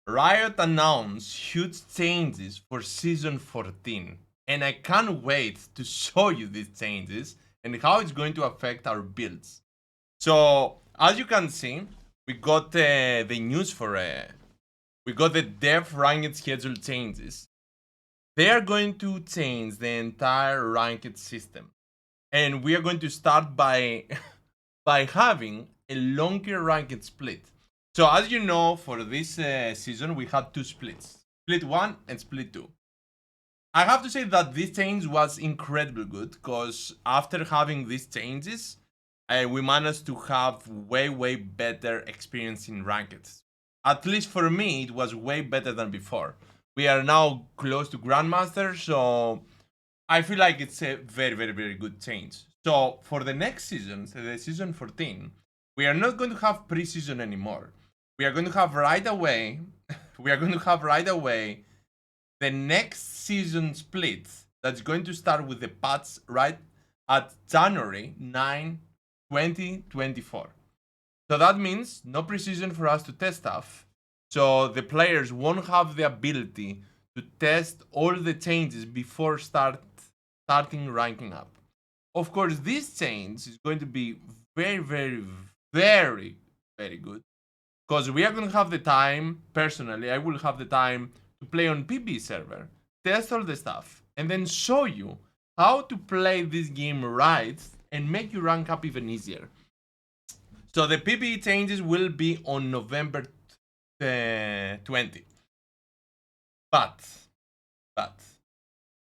Riot announced huge changes for Season 14, and I can't wait to show you these changes and how it's going to affect our builds. So, as you can see, we got the news for we got the dev ranked schedule changes. They are going to change the entire ranked system, and we are going to start by by having a longer ranked split. So as you know, for this season, we had two splits. Split 1 and Split 2. I have to say that this change was incredibly good, because after having these changes, we managed to have way better experience in ranked. At least for me, it was way better than before. We are now close to Grandmaster, so I feel like it's a very good change. So for the next season, so the season 14, we are not going to have pre-season anymore. We are going to have right away. We are going to have right away the next season split that's going to start with the patch right at January 9, 2024. So that means no pre-season for us to test stuff. So the players won't have the ability to test all the changes before starting ranking up. Of course, this change is going to be very good, because we are going to have the time. Personally, I will have the time to play on PB server, test all the stuff, and then show you how to play this game right and make you rank up even easier. So the PB changes will be on November 20. But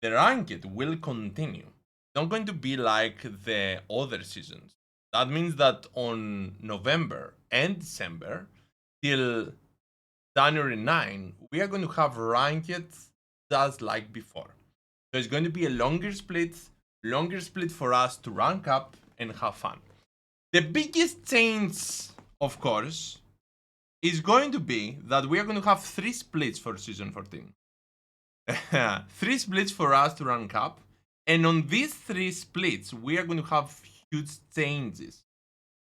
the ranked will continue. It's not going to be like the other seasons. That means that on November and December till January 9, we are going to have ranked just like before. So it's going to be a longer split for us to rank up and have fun. The biggest change, of course, is going to be that we are going to have 3 splits for Season 14. 3 splits for us to rank up, and on these 3 splits, we are going to have huge changes.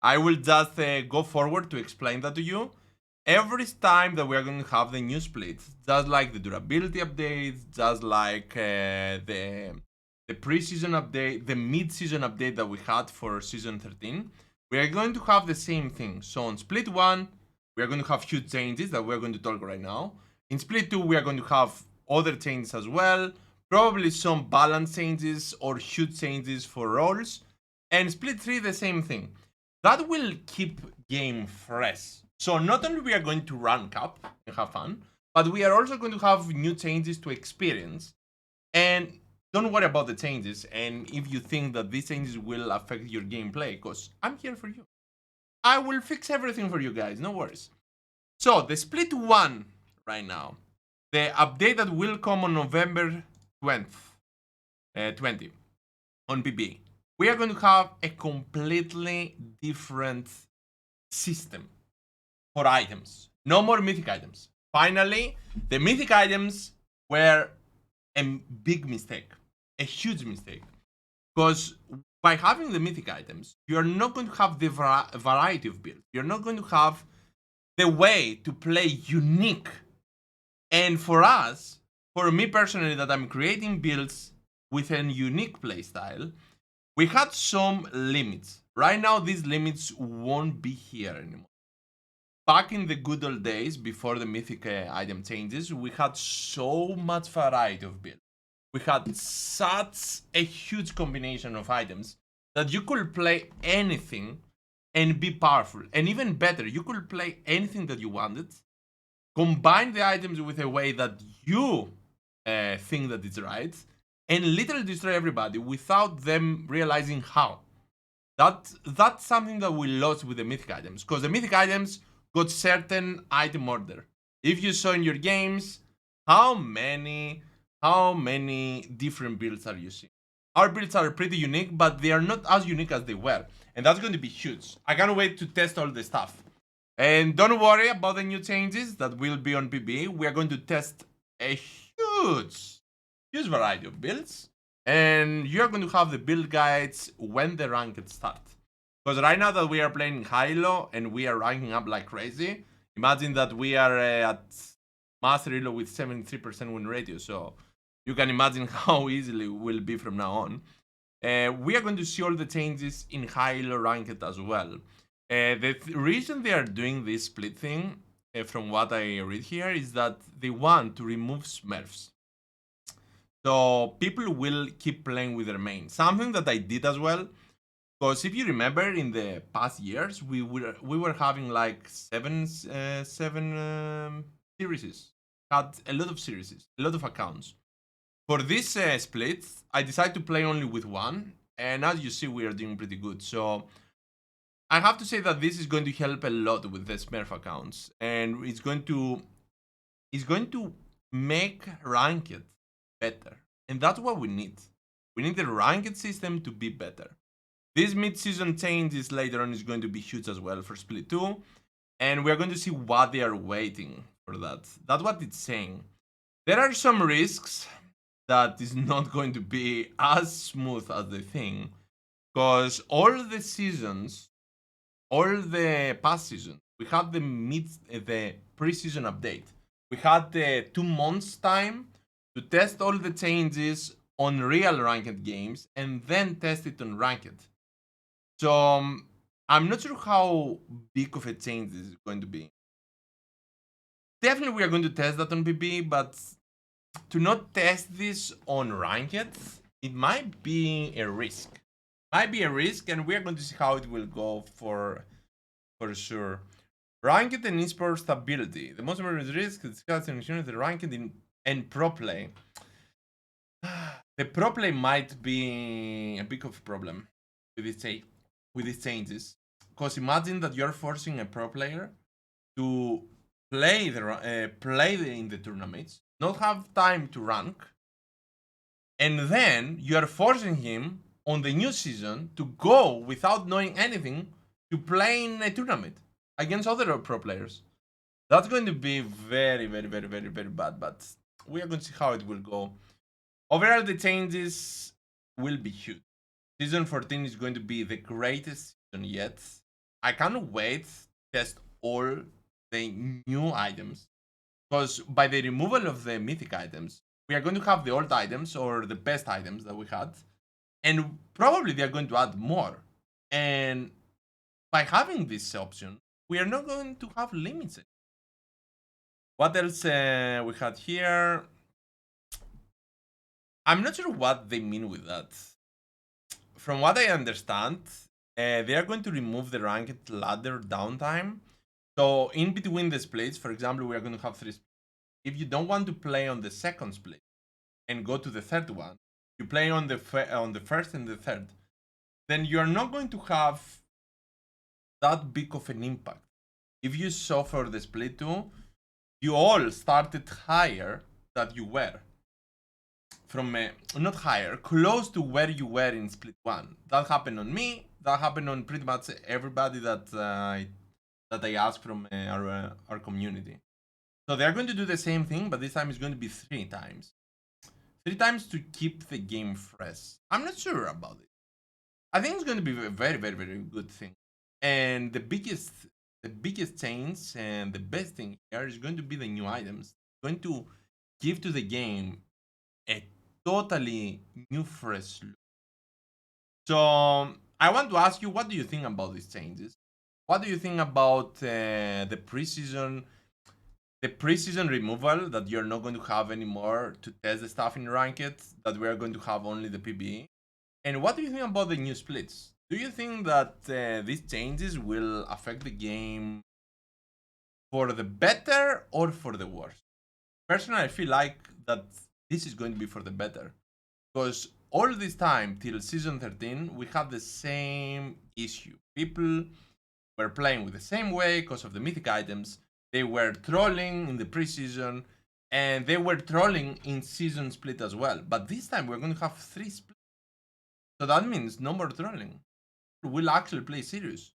I will just go forward to explain that to you. Every time that we are going to have the new splits, just like the durability updates, just like the pre-season update, the mid-season update that we had for Season 13, we are going to have the same thing. So on Split 1, we are going to have huge changes that we're going to talk right now. In Split 2, we are going to have other changes as well, probably some balance changes or huge changes for roles. And Split 3, the same thing. That will keep game fresh. So not only we are going to rank up and have fun, but we are also going to have new changes to experience. And don't worry about the changes. And if you think that these changes will affect your gameplay, because I'm here for you, I will fix everything for you guys, no worries. So the Split 1 right now, the update that will come on November 20 on PB, we are going to have a completely different system for items. No more mythic items. Finally, the mythic items were a big mistake, a huge mistake, because by having the mythic items, you're not going to have the variety of builds. You're not going to have the way to play unique. And for us, for me personally, that I'm creating builds with a unique playstyle, we had some limits. Right now, these limits won't be here anymore. Back in the good old days, before the mythic item changes, we had so much variety of builds. We had such a huge combination of items that you could play anything and be powerful. And even better, you could play anything that you wanted, combine the items with a way that you think that it's right, and literally destroy everybody without them realizing how. That's something that we lost with the mythic items, because the mythic items got certain item order. If you saw in your games, how many different builds are you seeing? Our builds are pretty unique, but they are not as unique as they were. And that's going to be huge. I can't wait to test all the stuff. And don't worry about the new changes that will be on PB. We are going to test a huge variety of builds. And you're going to have the build guides when the ranked start. Because right now that we are playing high-low and we are ranking up like crazy, imagine that we are at Master Elo with 73% win ratio. So you can imagine how easily it will be from now on. We are going to see all the changes in high elo ranked as well. The reason they are doing this split thing, from what I read here, is that they want to remove SMURFS. So people will keep playing with their main. Something that I did as well, because if you remember in the past years, we were having like seven series. Had a lot of series, a lot of accounts. For this split, I decided to play only with one, and as you see, we are doing pretty good. So I have to say that this is going to help a lot with the Smurf accounts, and it's going to make ranked better, and that's what we need. We need the ranked system to be better. This mid-season changes later on is going to be huge as well for Split 2, and we're going to see what they are waiting for that. That's what it's saying. There are some risks that is not going to be as smooth as they think, because all the seasons, all the past seasons, we had the pre-season update. We had the 2 months time to test all the changes on real ranked games and then test it on ranked. So I'm not sure how big of a change this is going to be. Definitely we are going to test that on PB, but to not test this on ranked, it might be a risk. Might be a risk, and we are going to see how it will go for sure. Ranked and esports stability. The most important risk is the ranked and pro play. The pro play might be a big of a problem with these changes, because imagine that you're forcing a pro player to play in the tournaments, not have time to rank, and then you are forcing him on the new season to go without knowing anything to play in a tournament against other pro players. That's going to be very, very, very, very, very bad, but we are going to see how it will go. Overall, the changes will be huge. Season 14 is going to be the greatest season yet. I can't wait to test all the new items, because by the removal of the mythic items, we are going to have the old items or the best items that we had, and probably they are going to add more. And by having this option, we are not going to have limits. What else we had here? I'm not sure what they mean with that. From what I understand, they are going to remove the ranked ladder downtime. So in between the splits, for example, we are going to have 3 splits. If you don't want to play on the second split and go to the third one, you play on the first and the third, then you are not going to have that big of an impact. If you saw for the split 2, you all started higher than you were. From not higher, close to where you were in split 1. That happened on me. That happened on pretty much everybody that I asked from our community. So they're going to do the same thing, but this time it's going to be 3 times. 3 times to keep the game fresh. I'm not sure about it. I think it's going to be a very, very, very good thing. And the biggest change and the best thing here is going to be the new items. It's going to give to the game a totally new fresh look. So I want to ask you, what do you think about these changes? What do you think about the preseason removal, that you're not going to have anymore to test the stuff in ranked, that we are going to have only the PBE? And what do you think about the new splits? Do you think that these changes will affect the game for the better or for the worse? Personally, I feel like that this is going to be for the better, because all this time till season 13 we had the same issue. People were playing with the same way because of the mythic items. They were trolling in the preseason, and they were trolling in season split as well. But this time we're going to have 3 splits, so that means no more trolling. We'll actually play serious,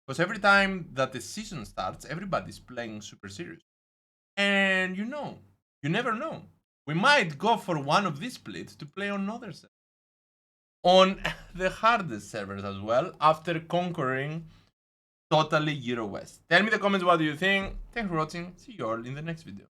because every time that the season starts, everybody's playing super serious. And you never know. We might go for one of these splits to play on other servers, on the hardest servers as well, after conquering totally Euro West. Tell me in the comments what do you think. Thanks for watching. See you all in the next video.